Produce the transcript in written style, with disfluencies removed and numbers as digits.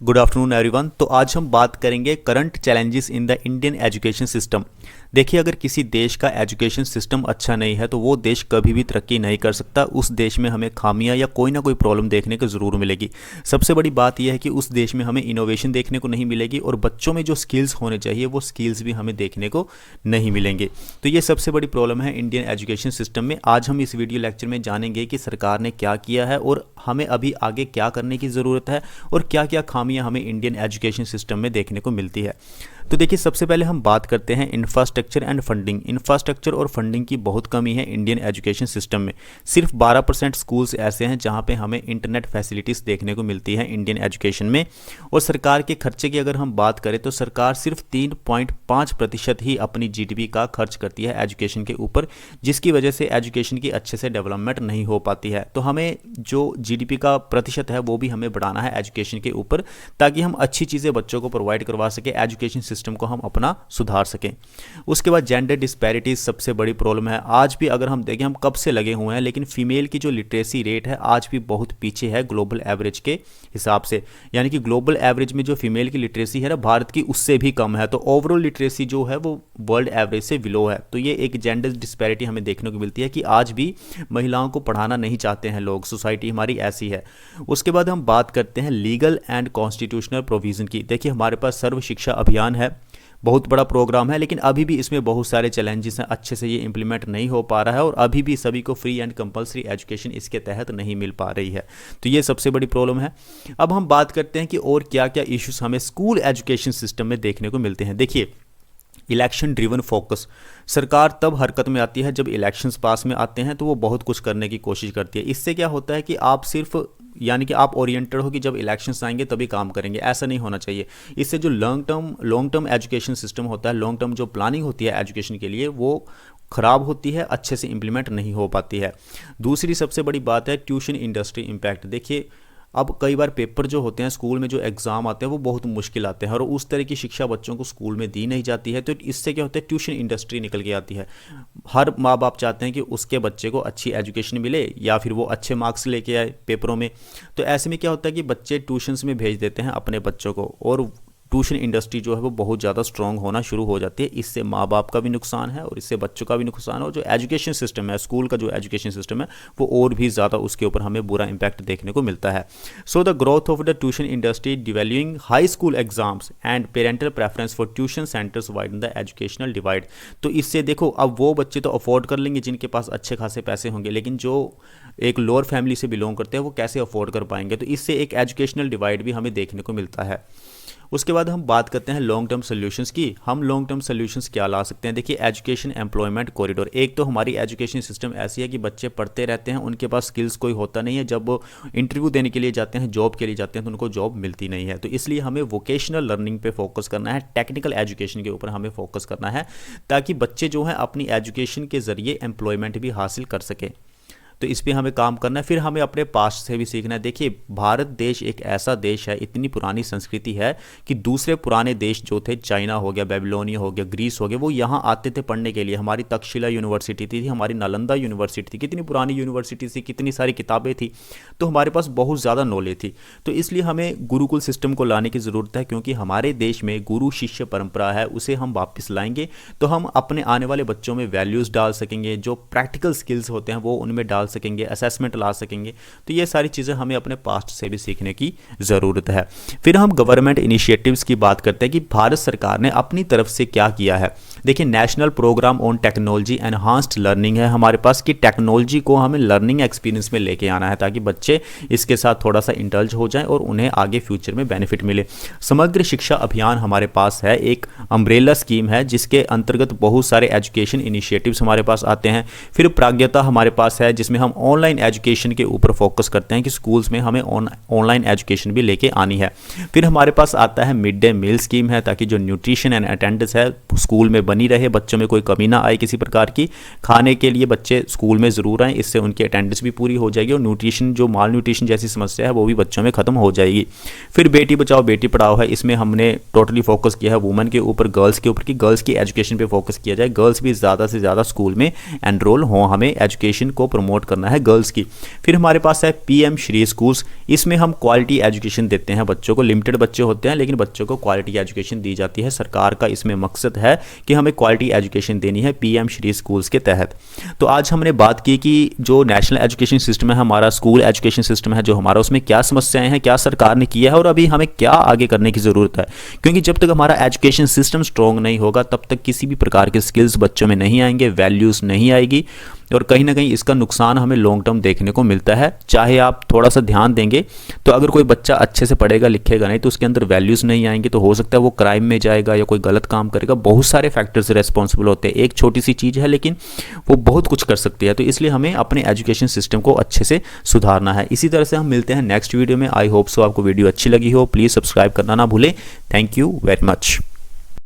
Good afternoon everyone. तो आज हम बात करेंगे current challenges in the Indian education system. देखिए, अगर किसी देश का एजुकेशन सिस्टम अच्छा नहीं है तो वो देश कभी भी तरक्की नहीं कर सकता। उस देश में हमें खामियां या कोई ना कोई प्रॉब्लम देखने को ज़रूर मिलेगी। सबसे बड़ी बात यह है कि उस देश में हमें इनोवेशन देखने को नहीं मिलेगी और बच्चों में जो स्किल्स होने चाहिए वो स्किल्स भी हमें देखने को नहीं मिलेंगे। तो ये सबसे बड़ी प्रॉब्लम है इंडियन एजुकेशन सिस्टम में। आज हम इस वीडियो लेक्चर में जानेंगे कि सरकार ने क्या किया है और हमें अभी आगे क्या करने की ज़रूरत है और क्या क्या खामियां हमें इंडियन एजुकेशन सिस्टम में देखने को मिलती है। तो देखिए, सबसे पहले हम बात करते हैं इंफ्रास्ट्रक्चर एंड फंडिंग। इंफ्रास्ट्रक्चर और फंडिंग की बहुत कमी है इंडियन एजुकेशन सिस्टम में। सिर्फ 12% स्कूल्स ऐसे हैं जहां पे हमें इंटरनेट फैसिलिटीज़ देखने को मिलती है इंडियन एजुकेशन में। और सरकार के खर्चे की अगर हम बात करें तो सरकार सिर्फ 3.5% ही अपनी जीडीपी का खर्च करती है एजुकेशन के ऊपर, जिसकी वजह से एजुकेशन की अच्छे से डेवलपमेंट नहीं हो पाती है। तो हमें जो जीडीपी का प्रतिशत है वो भी हमें बढ़ाना है एजुकेशन के ऊपर, ताकि हम अच्छी चीज़ें बच्चों को प्रोवाइड करवा सकें, एजुकेशन सिस्टम को हम अपना सुधार सकें। उसके बाद जेंडर डिस्पैरिटीज सबसे बड़ी प्रॉब्लम है। आज भी अगर हम देखें, हम कब से लगे हुए हैं, लेकिन फीमेल की जो लिटरेसी रेट है आज भी बहुत पीछे है ग्लोबल एवरेज के हिसाब से। यानी कि ग्लोबल एवरेज में जो फीमेल की लिटरेसी है ना, भारत की उससे भी कम है। तो ओवरऑल लिटरेसी जो है वो वर्ल्ड एवरेज से बिलो है। तो ये एक जेंडर डिस्पैरिटी हमें देखने को मिलती है कि आज भी महिलाओं को पढ़ाना नहीं चाहते हैं लोग। सोसाइटी हमारी ऐसी है। उसके बाद हम बात करते हैं लीगल एंड कॉन्स्टिट्यूशनल प्रोविजन की। देखिए, हमारे पास सर्व शिक्षा अभियान है, बहुत बड़ा प्रोग्राम है, लेकिन अभी भी इसमें बहुत सारे चैलेंजेस हैं। अच्छे से ये इंप्लीमेंट नहीं हो पा रहा है और अभी भी सभी को फ्री एंड कंपलसरी एजुकेशन इसके तहत नहीं मिल पा रही है। तो ये सबसे बड़ी प्रॉब्लम है। अब हम बात करते हैं कि और क्या क्या इश्यूज हमें स्कूल एजुकेशन सिस्टम में देखने को मिलते हैं। देखिए, इलेक्शन ड्रिवन फोकस। सरकार तब हरकत में आती है जब इलेक्शंस पास में आते हैं, तो वो बहुत कुछ करने की कोशिश करती है। इससे क्या होता है कि आप सिर्फ यानी कि आप ओरिएंटेड हो कि जब इलेक्शंस आएंगे तभी काम करेंगे, ऐसा नहीं होना चाहिए। इससे जो लॉन्ग टर्म एजुकेशन सिस्टम होता है, लॉन्ग टर्म जो प्लानिंग होती है एजुकेशन के लिए, वो खराब होती है, अच्छे से इंप्लीमेंट नहीं हो पाती है। दूसरी सबसे बड़ी बात है ट्यूशन इंडस्ट्री इम्पैक्ट। देखिए, अब कई बार पेपर जो होते हैं स्कूल में, जो एग्ज़ाम आते हैं वो बहुत मुश्किल आते हैं और उस तरह की शिक्षा बच्चों को स्कूल में दी नहीं जाती है। तो इससे क्या होता है, ट्यूशन इंडस्ट्री निकल के आती है। हर माँ बाप चाहते हैं कि उसके बच्चे को अच्छी एजुकेशन मिले या फिर वो अच्छे मार्क्स लेके आए पेपरों में। तो ऐसे में क्या होता है कि बच्चे ट्यूशन्स में भेज देते हैं अपने बच्चों को और ट्यूशन इंडस्ट्री जो है वो बहुत ज़्यादा स्ट्रॉन्ग होना शुरू हो जाती है। इससे माँ बाप का भी नुकसान है और इससे बच्चों का भी नुकसान है और जो एजुकेशन सिस्टम है, स्कूल का जो एजुकेशन सिस्टम है, वो और भी ज़्यादा उसके ऊपर हमें बुरा इम्पैक्ट देखने को मिलता है। So the growth of the tuition industry, devaluing high school exams and parental preference for tuition centres widen the educational divide. तो इससे देखो, अब वो बच्चे तो अफोर्ड कर लेंगे जिनके पास अच्छे खासे पैसे होंगे, लेकिन जो एक लोअर फैमिली से बिलोंग करते हैं वो कैसे अफोर्ड कर पाएंगे। तो इससे एक एजुकेशनल डिवाइड भी हमें देखने को मिलता है। उसके बाद हम बात करते हैं लॉन्ग टर्म सोल्यूशंस की। हम लॉन्ग टर्म सोल्यूशंस क्या ला सकते हैं। देखिए, एजुकेशन एम्प्लॉयमेंट कॉरिडोर। एक तो हमारी एजुकेशन सिस्टम ऐसी है कि बच्चे पढ़ते रहते हैं, उनके पास स्किल्स कोई होता नहीं है। जब वो इंटरव्यू देने के लिए जाते हैं, जॉब के लिए जाते हैं, तो उनको जॉब मिलती नहीं है। तो इसलिए हमें वोकेशनल लर्निंग पे फोकस करना है, टेक्निकल एजुकेशन के ऊपर हमें फोकस करना है, ताकि बच्चे जो हैं अपनी एजुकेशन के ज़रिए एम्प्लॉयमेंट भी हासिल कर सकें। तो इस पर हमें काम करना है। फिर हमें अपने पास्ट से भी सीखना है। देखिए, भारत देश एक ऐसा देश है, इतनी पुरानी संस्कृति है कि दूसरे पुराने देश जो थे, चाइना हो गया, बेबीलोनिया हो गया, ग्रीस हो गया, वो यहाँ आते थे पढ़ने के लिए। हमारी तक्षशिला यूनिवर्सिटी थी, हमारी नालंदा यूनिवर्सिटी थी, कितनी पुरानी यूनिवर्सिटी थी, कितनी सारी किताबें थी। तो हमारे पास बहुत ज़्यादा नॉलेज थी। तो इसलिए हमें गुरुकुल सिस्टम को लाने की ज़रूरत है, क्योंकि हमारे देश में गुरु शिष्य परंपरा है, उसे हम वापस लाएंगे तो हम अपने आने वाले बच्चों में वैल्यूज़ डाल सकेंगे, जो प्रैक्टिकल स्किल्स होते हैं वो उनमें डाल सकेंगे, असेसमेंट ला सकेंगे। तो ये सारी चीज़ें हमें अपने पास्ट से भी सीखने की ज़रूरत है। फिर हम गवर्नमेंट इनिशिएटिव्स की बात करते हैं कि भारत सरकार ने अपनी तरफ से क्या किया है। देखिए, national programme on technology enhanced learning है हमारे पास, कि टेक्नोलॉजी को हमें लर्निंग एक्सपीरियंस में लेके आना है, ताकि बच्चे इसके साथ थोड़ा सा इंडल्ज हो जाएं और उन्हें आगे फ्यूचर में बेनिफिट मिले। समग्र शिक्षा अभियान हमारे पास है, एक अम्ब्रेला स्कीम है जिसके अंतर्गत बहुत सारे एजुकेशन इनिशिएटिव्स हमारे पास आते हैं। फिर प्राज्ञता हमारे पास है, जिसमें हम ऑनलाइन एजुकेशन के ऊपर फोकस करते हैं कि स्कूल्स में हमें ऑनलाइन एजुकेशन भी लेके आनी है। फिर हमारे पास आता है मिड डे मील स्कीम है, ताकि जो न्यूट्रिशन एंड अटेंडेंस है स्कूल में बने बनी रहे, बच्चों में कोई कमी ना आए किसी प्रकार की। खाने के लिए बच्चे स्कूल में ज़रूर आएँ, इससे उनकी अटेंडेंस भी पूरी हो जाएगी और न्यूट्रिशन, जो माल न्यूट्रिशन जैसी समस्या है वो भी बच्चों में ख़त्म हो जाएगी। फिर बेटी बचाओ बेटी पढ़ाओ है, इसमें हमने टोटली फोकस किया है वुमेन के ऊपर, गर्ल्स के ऊपर, कि गर्ल्स की एजुकेशन पे फोकस किया जाए, गर्ल्स भी ज़्यादा से ज़्यादा स्कूल में एनरोल हों, हमें एजुकेशन को प्रमोट करना है गर्ल्स की। फिर हमारे पास है PM श्री स्कूल्स, इसमें हम क्वालिटी एजुकेशन देते हैं बच्चों को। लिमिटेड बच्चे होते हैं लेकिन बच्चों को क्वालिटी एजुकेशन दी जाती है। सरकार का इसमें मकसद है कि हमें क्वालिटी एजुकेशन देनी है PM श्री स्कूल्स के तहत। तो आज हमने बात की कि जो नेशनल एजुकेशन सिस्टम है हमारा, स्कूल एजुकेशन सिस्टम है जो हमारा, उसमें क्या समस्याएं हैं, क्या सरकार ने किया है और अभी हमें क्या आगे करने की ज़रूरत है। क्योंकि जब तक हमारा एजुकेशन सिस्टम स्ट्रॉन्ग नहीं होगा तब तक किसी भी प्रकार के स्किल्स बच्चों में नहीं आएंगे, वैल्यूज़ नहीं आएगी और कहीं ना कहीं इसका नुकसान हमें लॉन्ग टर्म देखने को मिलता है। चाहे आप थोड़ा सा ध्यान देंगे तो अगर कोई बच्चा अच्छे से पढ़ेगा लिखेगा नहीं तो उसके अंदर वैल्यूज़ नहीं आएंगी, तो हो सकता है वो क्राइम में जाएगा या कोई गलत काम करेगा। बहुत सारे फैक्टर्स रिस्पॉन्सिबल होते हैं, एक छोटी सी चीज़ है लेकिन वो बहुत कुछ कर सकती है। तो इसलिए हमें अपने एजुकेशन सिस्टम को अच्छे से सुधारना है। इसी तरह से हम मिलते हैं नेक्स्ट वीडियो में। आई होप सो आपको वीडियो अच्छी लगी हो। प्लीज़ सब्सक्राइब करना ना भूलें। Thank you very much.